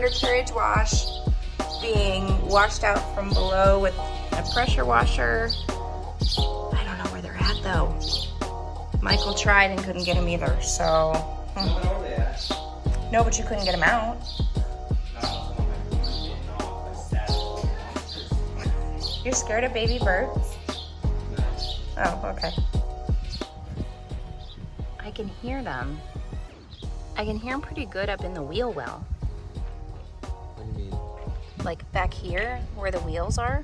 undercarriage wash being washed out from below with a pressure washer. I don't know where they're at though. Michael tried and couldn't get them either, so. No, but you couldn't get them out. You're scared of baby birds? Oh, okay. I can hear them. I can hear them pretty good up in the wheel well. What do you mean? Like back here where the wheels are.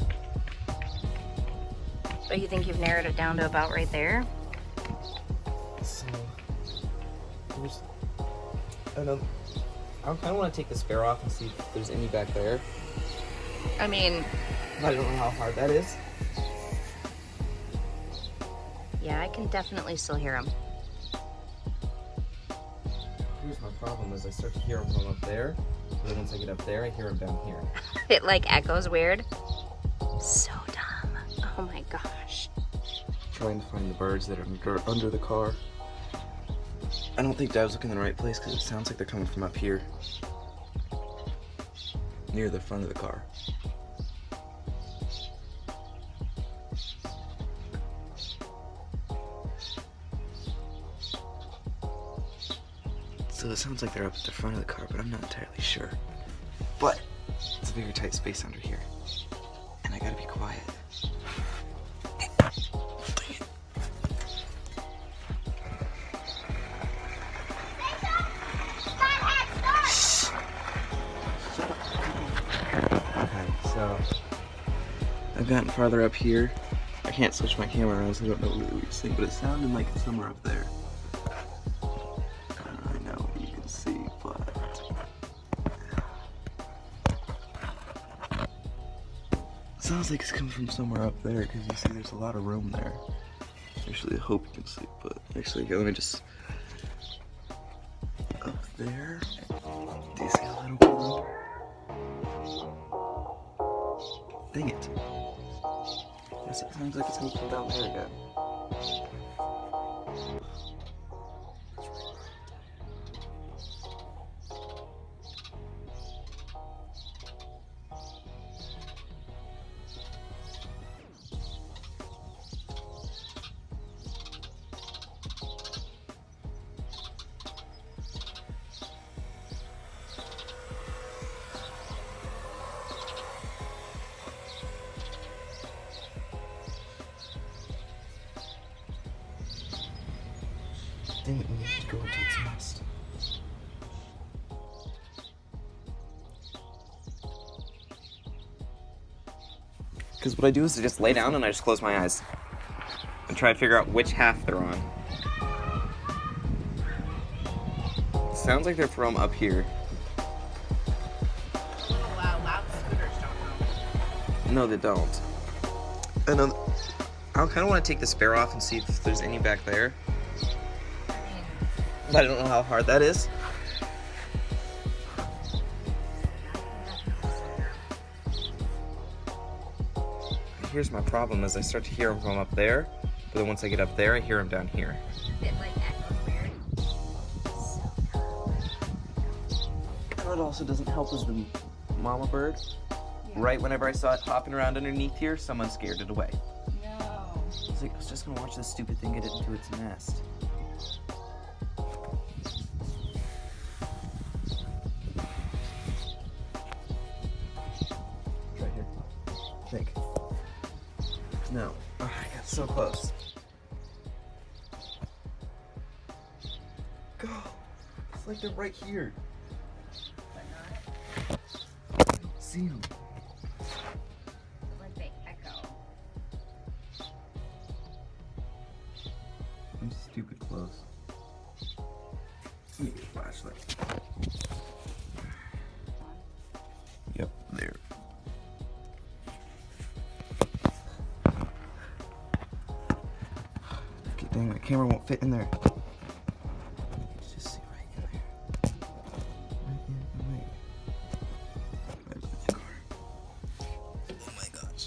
But you think you've narrowed it down to about right there? So, I don't. I kind of want to take the spare off and see if there's any back there. I mean, I don't know how hard that is. yeah, I can definitely still hear them. Here's my problem is I start to hear them from up there, but then once I get up there, I hear them down here. It like echoes weird. So dumb. Oh my gosh. Trying to find the birds that are under the car. I don't think Dad's looking in the right place because it sounds like they're coming from up here. Near the front of the car. So it sounds like they're up at the front of the car, but I'm not entirely sure. But it's a very tight space under here. And I gotta be quiet. So, I've gotten farther up here. I can't switch my camera around, so I don't know really what you're seeing, but it sounded like it's somewhere up there. I don't really know what you can see, but... It sounds like it's coming from somewhere up there, because you see there's a lot of room there. Actually, I hope you can see, but actually, here, let me just... Up there? Do you see a little room? Dang it. Yes, it sounds like it's gonna come down there again. Dang it, we need to go into its nest. Because what I do is I just lay down and I just close my eyes. And try to figure out which half they're on. It sounds like they're from up here. Loud scooters don't know. No, they don't. And I kind of want to take the spare off and see if there's any back there. I don't know how hard that is. Here's my problem is I start to hear them from up there, but then once I get up there, I hear them down here. It like echoes weird. And what also doesn't help is the mama bird. Yeah. Right whenever I saw it hopping around underneath here, someone scared it away. No. I was just gonna watch this stupid thing get into its nest. Right here. I think. No. Oh, I got so close. Go! It's like they're right here. But not. I don't see them. Like they echo. I'm stupid close. Let me get a flashlight. Yep, there. Okay, dang, the camera won't fit in there. Let's just see right in there. Right in, right. Right in the car. Oh my gosh.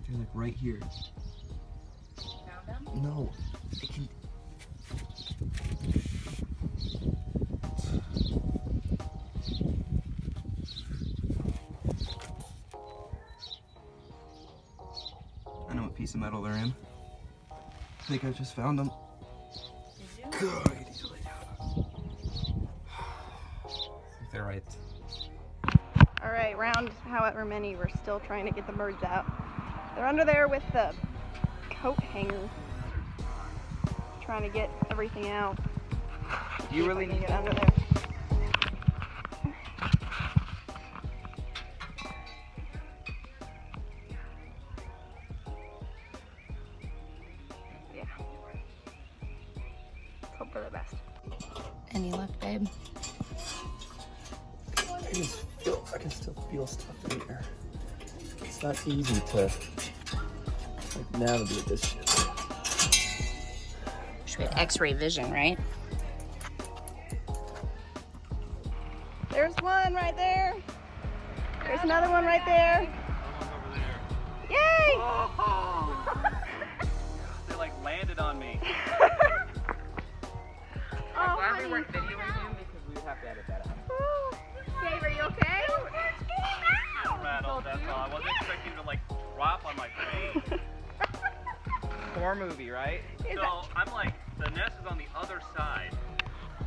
They're like right here. Found them? No, I can. piece of metal they're in. I think I just found them. God, I need to lay down. I think they're right. All right, round however many, we're still trying to get the birds out. They're under there with the coat hanger, trying to get everything out. Do you really need to get under there? Yeah. Let's hope for the best. Any luck, babe? I can still feel stuff in there. It's not easy to like navigate this shit. Should we have X-ray vision, right? There's one right there. There's another one right there. Over there. Yay! Oh! They like landed on me. I'm glad we weren't videoing him because we would have to edit that out. Dave, are you okay? Rattled, that's all. I wasn't expecting to like drop on my face. Horror movie, right? So I'm like, the nest is on the other side,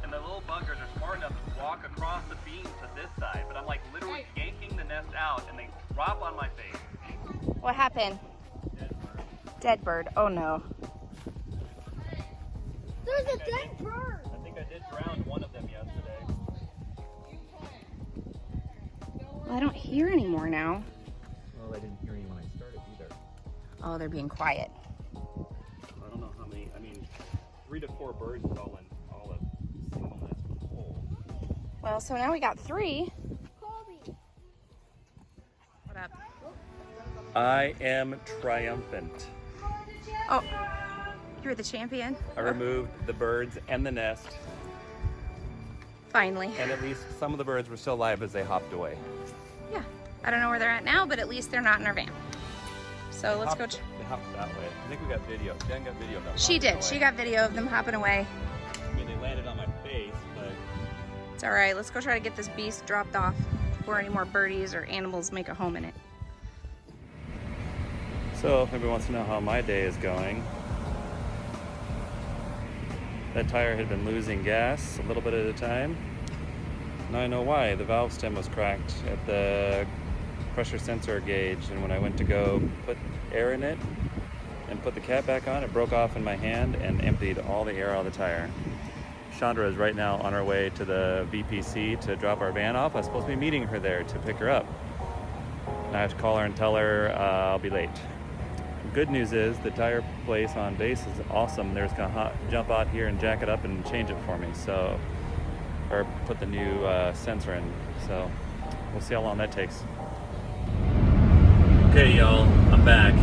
and the little buggers are smart enough to walk across the beam to this side, but I'm like literally yanking the nest out, and they drop on my face. What happened? Dead bird. Dead bird. Oh no. There's a dead bird. I think I did drown one of them yesterday. Well, I don't hear anymore now. Well, I didn't hear any when I started either. Oh, they're being quiet. I don't know how many. I mean, 3 to 4 birds is all a single nest was whole. Well, so now we got 3. What up? I am triumphant. Oh, you're the champion. I removed the birds and the nest, Finally. and at least some of the birds were still alive as they hopped away. Yeah. I don't know where they're at now, but at least they're not in our van. So let's go. They hopped that way. I think we got video. Jen got video of them. She hopping did. away. She got video of them hopping away. I mean, they landed on my face, but It's all right. Let's go try to get this beast dropped off before any more birdies or animals make a home in it. so if anybody wants to know how my day is going, that tire had been losing gas a little bit at a time. Now I know why. The valve stem was cracked at the pressure sensor gauge, and when I went to go put air in it and put the cap back on, it broke off in my hand and emptied all the air out of the tire. Chandra is right now on her way to the VPC to drop our van off. I was supposed to be meeting her there to pick her up. Now I have to call her and tell her I'll be late. Good news is the tire place on base is awesome. They're just gonna jump out here and jack it up and change it for me. So, or put the new sensor in. So we'll see how long that takes. Okay, y'all, I'm back.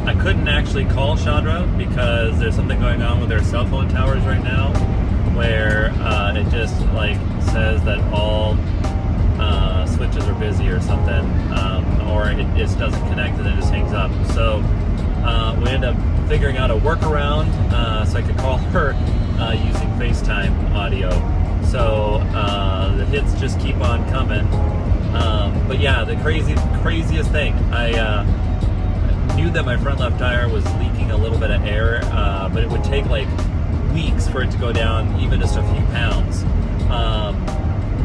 I couldn't actually call Chandra because there's something going on with their cell phone towers right now, where it just like says that all switches are busy or something, or it just doesn't connect and it just hangs up. So we ended up figuring out a workaround so I could call her using FaceTime audio. So the hits just keep on coming. But yeah, the craziest thing, I knew that my front left tire was leaking a little bit of air, but it would take like weeks for it to go down even just a few pounds.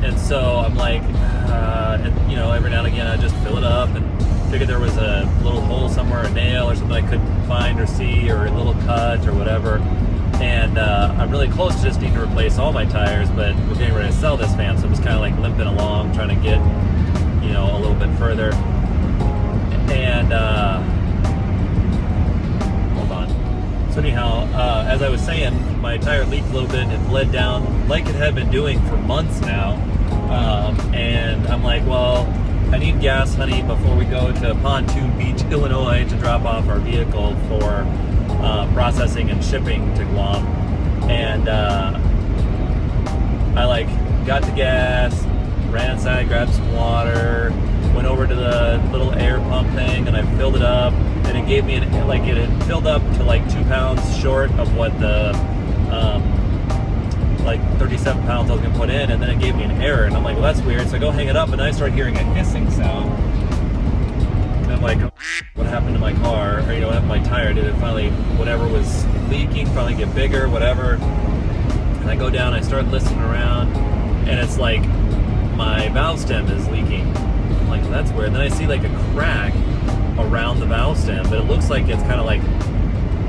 And so I'm like, and, you know, every now and again I just fill it up and figured there was a little hole somewhere, a nail or something I couldn't find or see, or a little cut or whatever. And I'm really close to just needing to replace all my tires, but we're getting ready to sell this van, so I'm just kind of like limping along, trying to get, you know, a little bit further. And hold on. So anyhow, as I was saying, my tire leaked a little bit and bled down like it had been doing for months now. And I'm like, well, I need gas, honey, before we go to Pontoon Beach, Illinois, to drop off our vehicle for processing and shipping to Guam. And I like got the gas, ran inside, grabbed some water, went over to the little air pump thing, and I filled it up, and it gave me like it had filled up to like 2 pounds short of what the like 37 pounds I was gonna put in, and then it gave me an error, and I'm like, well, that's weird. So I go hang it up, and I start hearing a hissing sound. And I'm like, what happened to my car? Or, you know, what happened to my tire? Did it finally, whatever was leaking, finally get bigger, whatever? And I go down, I start listening around, and it's like my valve stem is leaking. I'm like, well, that's weird. And then I see like a crack around the valve stem, but it looks like it's kind of like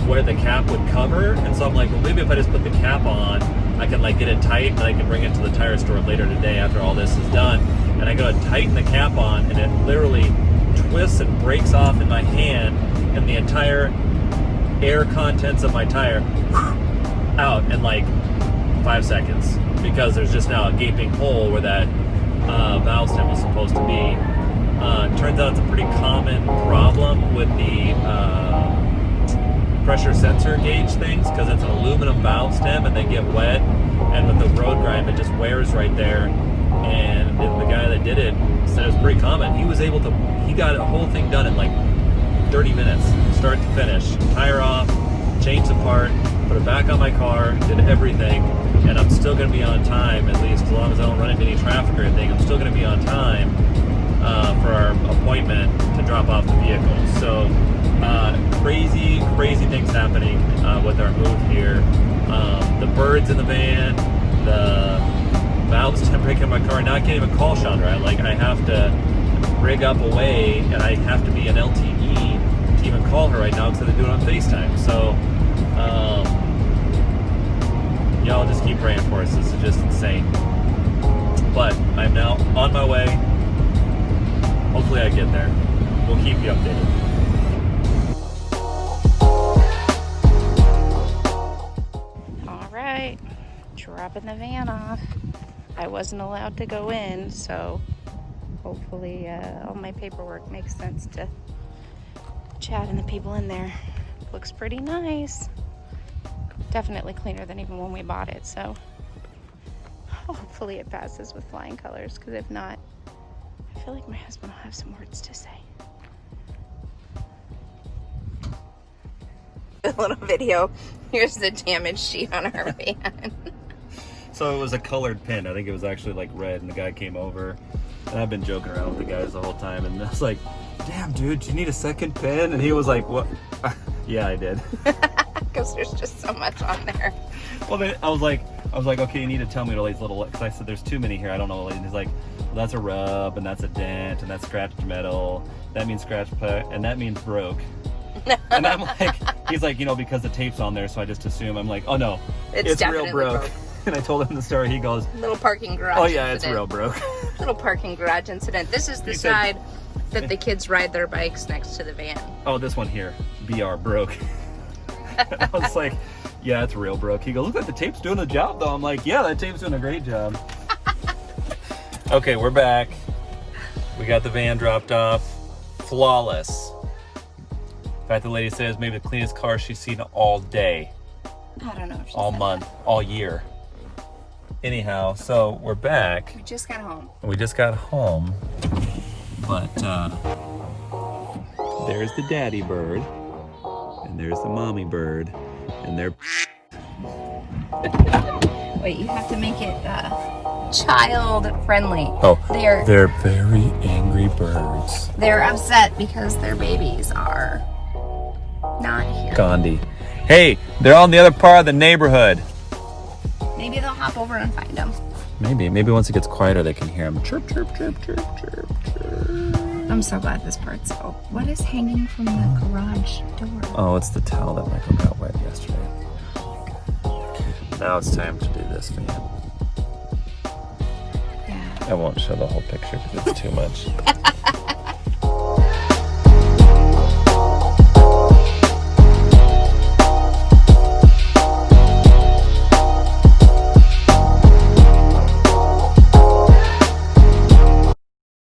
where the cap would cover. And so I'm like, well, maybe if I just put the cap on, I can like get it tight and I can bring it to the tire store later today after all this is done. And I go to tighten the cap on, and it literally twists and breaks off in my hand, and the entire air contents of my tire out in like 5 seconds, because there's just now a gaping hole where that valve stem was supposed to be. Turns out it's a pretty common problem with the pressure sensor gauge things, because it's an aluminum valve stem and they get wet, and with the road grime it just wears right there. And the guy that did it said it was pretty common. He got a whole thing done in like 30 minutes, start to finish. Tire off, changed the part, put it back on my car, did everything, and I'm still going to be on time, at least as long as I don't run into any traffic or anything. I'm still going to be on time for our appointment to drop off the vehicle. So crazy things happening with our move here. The birds in the van, the valve stem breaking in my car. Now I can't even call Chandra. I have to rig up a way, and I have to be an LTE to even call her right now because they do it on FaceTime. So y'all just keep praying for us. This is just insane. But I'm now on my way. Hopefully I get there. We'll keep you updated. All right, dropping the van off. I wasn't allowed to go in, so hopefully all my paperwork makes sense to Chad and the people in there. Looks pretty nice. Definitely cleaner than even when we bought it, so hopefully it passes with flying colors, because if not, I feel like my husband will have some words to say. A little video. Here's the damage sheet on our van. So it was a colored pin. I think it was actually like red, and the guy came over, and I've been joking around with the guys the whole time, and I was like, damn dude, do you need a second pin? And he was like, what? Yeah, I did. Because there's just so much on there. Well, then I was like, okay, you need to tell me all these little, because I said there's too many here, I don't know. And he's like, well, that's a rub, and that's a dent, and that's scratched metal, that means scratch put, and that means broke. And I'm like, he's like, because the tape's on there, so I just assume. I'm like, oh no, it's real broke. And I told him the story. He goes, little parking garage. oh yeah, incident. It's real broke. Little parking garage incident. This is the side that the kids ride their bikes next to the van. Oh, this one here, BR broke. I was like, yeah, it's real broke. He goes, look like the tape's doing the job though. I'm like, yeah, that tape's doing a great job. Okay, we're back. We got the van dropped off. Flawless. In fact, the lady says maybe the cleanest car she's seen all day. I don't know if she all said month, that. all year. Anyhow, so we're back. We just got home. But there's the daddy bird, and there's the mommy bird, and they're Wait, you have to make it child friendly. oh, They're very angry birds. they're upset because their babies are not here. Gandhi. Hey, they're on the other part of the neighborhood. Maybe they'll hop over and find them. Maybe once it gets quieter, they can hear them. Chirp, chirp, chirp, chirp, chirp, chirp. I'm so glad this part's over. What is hanging from the garage door? Oh, it's the towel that Michael got wet yesterday. Now it's time to do this fan. Yeah. I won't show the whole picture because it's too much.